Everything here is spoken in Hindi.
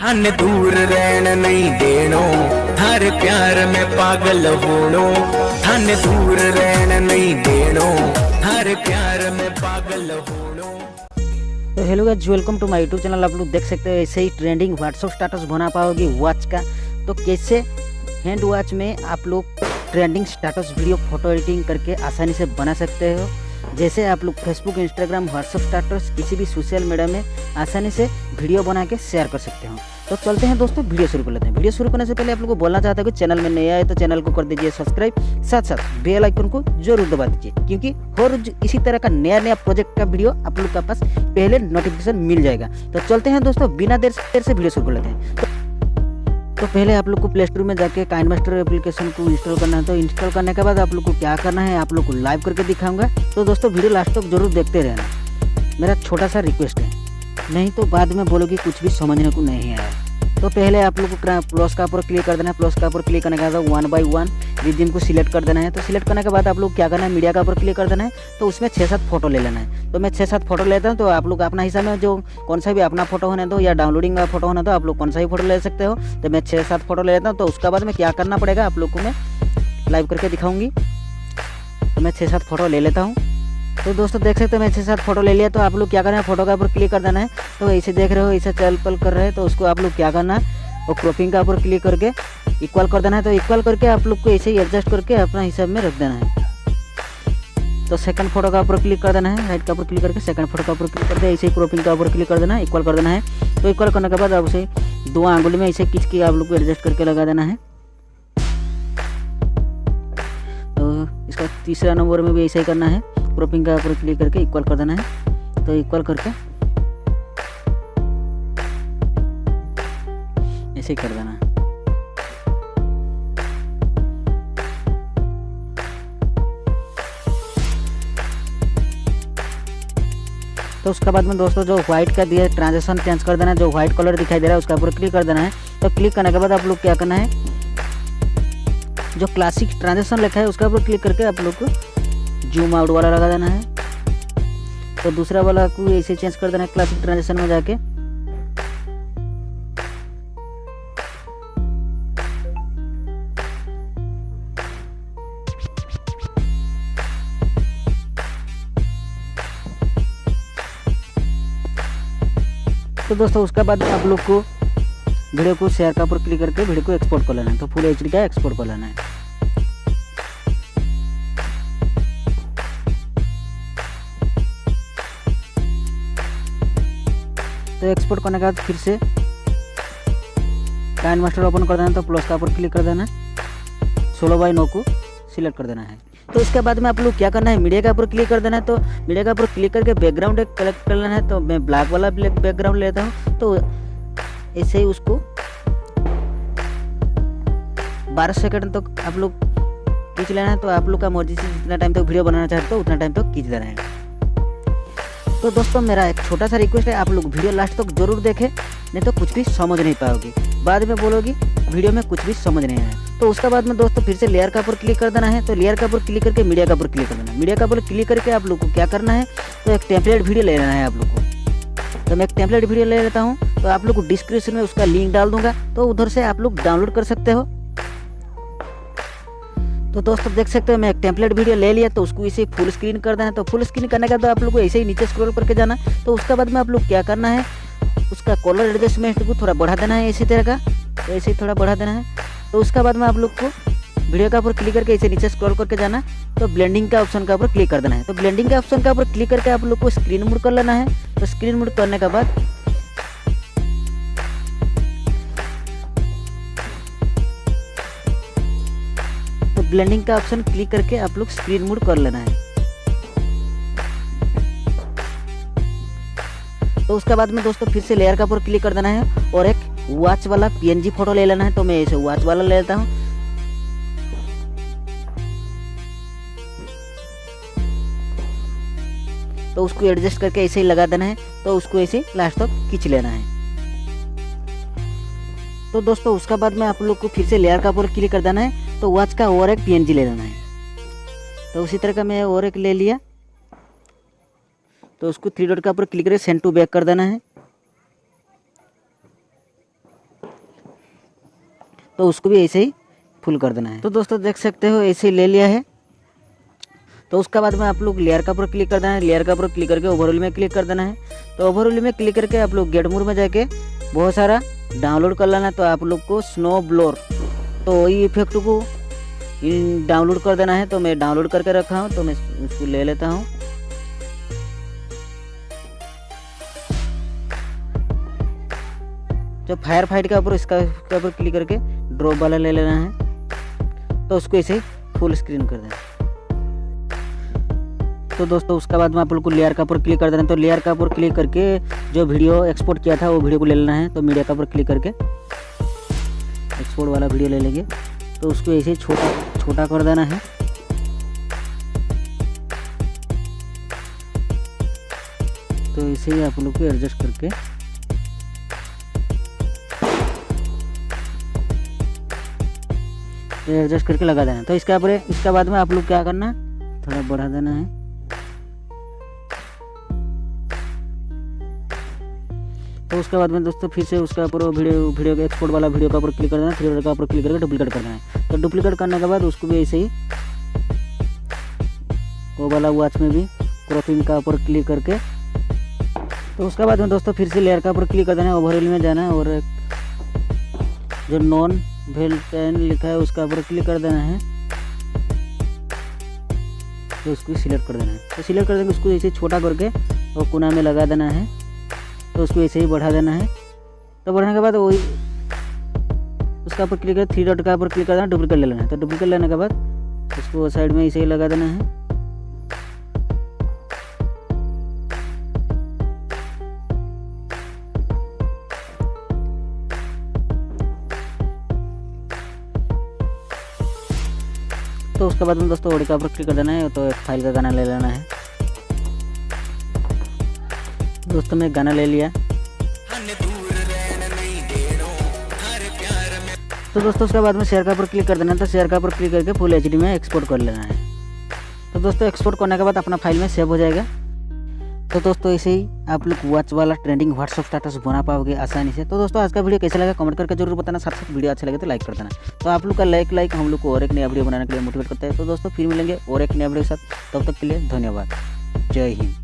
हन दूर रहन नहीं देनो, थारे प्यार में पागल होनो। हन दूर रहन नहीं देनो, थारे प्यार में पागल होनो। तो hello guys, welcome to my YouTube channel. आप लोग देख सकते हो ऐसे ही ट्रेंडिंग व्हाट्सअप स्टेटस बना पाओगे वॉच का। तो कैसे हैंड वॉच में आप लोग trending status video photo editing करके आसानी से बना सकते हो। जैसे आप लोग फेसबुक, इंस्टाग्राम, व्हाट्सअप स्टेटस किसी भी सोशल मीडिया में आसानी से वीडियो बना के शेयर कर सकते हो। तो चलते हैं दोस्तों, वीडियो शुरू कर लेते हैं। वीडियो शुरू करने से पहले आप लोग को बोलना चाहता हूँ कि चैनल में नए आए तो चैनल को कर दीजिए सब्सक्राइब, साथ साथ बेल आइकन को जरूर दबा दीजिए, क्योंकि हर रोज इसी तरह का नया प्रोजेक्ट का वीडियो आप लोग के पास पहले नोटिफिकेशन मिल जाएगा। तो चलते हैं दोस्तों, बिना देर से वीडियो शुरू कर लेते हैं। तो पहले आप लोग को प्ले स्टोर में जाके काइनमास्टर एप्लीकेशन को इंस्टॉल करना है। तो इंस्टॉल करने के बाद आप लोग को क्या करना है, आप लोग को लाइव करके दिखाऊंगा। तो दोस्तों वीडियो लास्ट तक जरूर देखते रहना, मेरा छोटा सा रिक्वेस्ट है, नहीं तो बाद में बोलोगे कुछ भी समझने को नहीं आया। तो पहले आप लोग को प्लस का ऊपर क्लिक कर देना है। प्लस का ऊपर क्लिक करने के बाद 1 by 1 रिजिम को सिलेक्ट कर देना है। तो सिलेक्ट करने के बाद आप लोग क्या करना है, मीडिया का ऊपर क्लिक कर देना है। तो उसमें 6-7 फोटो ले लेना है। तो मैं 6-7 फोटो लेता हूँ। तो आप लोग अपना हिसाब में जो कौन सा भी अपना फोटो होने दो या डाउनलोडिंग का फोटो होने दो, आप लोग कौन सा भी फोटो ले सकते हो। तो मैं 6-7 फोटो ले लेता हूँ। तो उसके बाद में क्या करना पड़ेगा आप लोग को मैं लाइव करके दिखाऊंगी। तो मैं 6-7 फोटो ले लेता हूँ। तो दोस्तों देख सकते हो मैं 6-7 फोटो ले लिया। तो आप लोग क्या करना है, फोटो का ऊपर क्लिक कर देना है। तो ऐसे देख रहे हो, ऐसे चल पल कर रहे हैं। तो उसको आप लोग क्या करना है, और क्रॉपिंग का ऊपर क्लिक करके इक्वल कर देना है। तो इक्वल करके आप लोग को ऐसे ही एडजस्ट करके अपना हिसाब में रख देना है। तो सेकंड फोटो का ऊपर क्लिक कर देना है, राइट का ऊपर क्लिक करके सेकंड फोटो का ऊपर क्लिक करके ऐसे ही क्रॉपिंग का ऊपर क्लिक कर देना है, इक्वल कर देना है। तो इक्वल करने के बाद आप उसे 2 आंगुली में ऐसे खींच के आप लोग को एडजस्ट करके लगा देना है। तो इसका तीसरा नंबर में भी ऐसे ही करना है, क्रॉपिंग का ऊपर क्लिक करके इक्वल कर देना है। तो इक्वल करके ऐसे ही कर देना है। तो उसके बाद में दोस्तों जो व्हाइट का दिया ट्रांजिशन चेंज कर देना है, जो व्हाइट कलर दिखाई दे रहा है उसका ऊपर क्लिक कर देना है। तो क्लिक करने के बाद आप लोग क्या करना है, जो क्लासिक ट्रांजिशन लिखा है उसका ऊपर क्लिक करके आप लोग को जूम आउट वाला लगा देना है। तो दूसरा वाला को ऐसे चेंज कर देना है, क्लासिक ट्रांजिशन में जाके। तो दोस्तों उसके बाद आप लोग को वीडियो को शेयर का ऊपर क्लिक करके वीडियो को एक्सपोर्ट कर लेना है। तो फुल एचडी का एक्सपोर्ट कर लेना है। तो एक्सपोर्ट करने के बाद फिर से काइनमास्टर ओपन कर देना है। तो प्लस का ऊपर क्लिक कर देना है, 16 by 9 को सिलेक्ट कर देना है। तो इसके बाद में आप लोग क्या करना है, मीडिया का ऊपर क्लिक कर देना है। तो मीडिया का ऊपर क्लिक करके बैकग्राउंड एक कलेक्ट कर लेना है। तो मैं ब्लैक वाला बैकग्राउंड लेता हूँ। तो ऐसे ही उसको 12 सेकंड तक आप लोग खींच लेना है। तो आप लोग का मर्जी से जितना टाइम तक वीडियो बनाना चाहते हो उतना टाइम तक खींच देना है। तो दोस्तों मेरा एक छोटा सा रिक्वेस्ट है, आप लोग वीडियो लास्ट तक जरूर देखें, नहीं तो कुछ भी समझ नहीं पाओगे, बाद में बोलोगी वीडियो में कुछ भी समझ नहीं आया। तो उसके बाद में दोस्तों फिर से लेयर का ऊपर क्लिक कर देना है। तो लेयर का ऊपर क्लिक करके मीडिया का ऊपर क्लिक कर देना है। मीडिया का ऊपर क्लिक करके आप लोग को क्या करना है, तो एक टेम्पलेट वीडियो ले लेना है आप लोग को। तो मैं एक टेम्पलेट वीडियो ले लेता हूँ। तो आप लोग को डिस्क्रिप्शन में उसका लिंक डाल दूंगा, तो उधर से आप लोग डाउनलोड कर सकते हो। तो दोस्तों देख सकते हो मैं एक टेम्पलेट वीडियो ले लिया। तो उसको इसे फुल स्क्रीन कर देना है। तो फुल स्क्रीन करने के बाद आप लोग को ऐसे ही नीचे स्क्रॉल करके जाना। तो उसके बाद में आप लोग क्या करना है, उसका कलर एडजस्टमेंट को थोड़ा बढ़ा देना है, इसी तरह का। तो ऐसे ही थोड़ा बढ़ा देना है। तो उसके बाद में आप लोग को वीडियो का ऊपर क्लिक करके इसे नीचे स्क्रॉल करके जाना। तो ब्लेंडिंग का ऑप्शन का ऊपर क्लिक कर देना है। तो ब्लेंडिंग का ऑप्शन का ऊपर क्लिक करके आप लोग को स्क्रीन मोड कर लेना है। तो स्क्रीन मोड करने के बाद तो ब्लेंडिंग का ऑप्शन क्लिक करके आप लोग स्क्रीन मोड कर लेना है। तो उसके बाद में दोस्तों फिर से लेयर का ऊपर क्लिक कर देना है और एक वॉच वाला पीएनजी फोटो ले लेना है। तो मैं ऐसे वॉच वाला ले लेता हूँ। तो उसको एडजस्ट करके ऐसे ही लगा देना है। तो उसको ऐसे लास्ट तक खींच लेना है। तो दोस्तों उसके बाद में आप लोग को फिर से लेयर का ऊपर क्लिक कर देना है। तो वॉच का और एक पीएनजी ले लेना है। तो उसी तरह का मैं और एक ले लिया। तो उसको 3 डॉट का ऊपर क्लिक करके सेंड टू बैक कर देना है। तो उसको भी ऐसे ही फुल कर देना है। तो दोस्तों देख सकते हो ऐसे ही ले लिया है। तो उसके बाद में आप लोग लेयर का ऊपर क्लिक कर देना है। लेयर का ऊपर क्लिक करके ओवरऑल में क्लिक कर देना है। तो ओवरऑल में क्लिक करके आप लोग गेट मोड में जाके बहुत सारा डाउनलोड कर लेना है। तो आप लोग को स्नो ब्लोर, तो वही इफेक्ट को डाउनलोड कर देना है। तो मैं डाउनलोड करके रखा हूँ, तो मैं उसको ले लेता हूँ। जो फायर फाइट का ऊपर इसका ऊपर क्लिक करके ड्रॉप वाला ले लेना है। तो उसको ऐसे फुल स्क्रीन कर देना। तो दोस्तों उसके बाद में आप लोग को लेयर का ऊपर क्लिक कर देना है। तो लेयर का ऊपर क्लिक करके जो वीडियो एक्सपोर्ट किया था वो वीडियो को ले लेना है। तो मीडिया का ऊपर क्लिक करके एक्सपोर्ट वाला वीडियो ले लेंगे। तो उसको ऐसे ही छोटा कर देना है। तो ऐसे ही आप लोग को एडजस्ट करके लगा देना है। तो इसका बाद में आप लोग क्या करना है, थोड़ा बढ़ा देना है। तो उसके बाद में दोस्तों फिर से उसका ऊपर वीडियो के एक्सपोर्ट वाला वीडियो का ऊपर क्लिक कर देना है। 3 डॉट का ऊपर क्लिक करके डुप्लीकेट कर देना है। तो डुप्लीकेट करने के बाद उसको भी ऐसे ही वो वाला वॉच में भी क्रॉपिंग का ऊपर क्लिक करके, तो उसके बाद में दोस्तों फिर से लेयर का ऊपर क्लिक कर देना है। ओवरऑल में जाना है और जो नॉन वेल्टेन लिखा है उसका ऊपर क्लिक कर देना है। तो उसको सिलेक्ट कर देना है। तो सिलेक्ट कर देंगे उसको ऐसे छोटा करके और कोना में लगा देना है। तो उसको ऐसे ही बढ़ा देना है। तो बढ़ाने के बाद वही उसका ऊपर क्लिक कर 3 डॉट का ऊपर क्लिक कर देना, डुप्लीकेट ले लेना है। तो डुप्लीकेट लेने के बाद उसको साइड में ऐसे ही लगा देना है। तो उसके बाद में दोस्तों ऑडियो का ऊपर क्लिक कर देना है। तो एक फाइल का गाना ले लेना है। दोस्तों मैं गाना ले लिया। तो दोस्तों उसके बाद में शेयर का ऊपर क्लिक कर देना है। तो शेयर का ऊपर क्लिक करके फुल HD में एक्सपोर्ट कर लेना है। तो दोस्तों एक्सपोर्ट करने के बाद अपना फाइल में सेव हो जाएगा। तो दोस्तों ऐसे ही आप लोग वॉच वाला ट्रेंडिंग व्हाट्सअप स्टेटस बना पाओगे आसानी से। तो दोस्तों आज का वीडियो कैसा लगा कमेंट करके जरूर बताना। साथ साथ वीडियो अच्छा लगे तो लाइक कर देना। तो आप लोग का लाइक हम लोग को और एक नया वीडियो बनाने के लिए मोटिवेट करता है। तो दोस्तों फिर मिलेंगे और एक नया वीडियो के साथ। तब तक के लिए धन्यवाद। जय हिंद।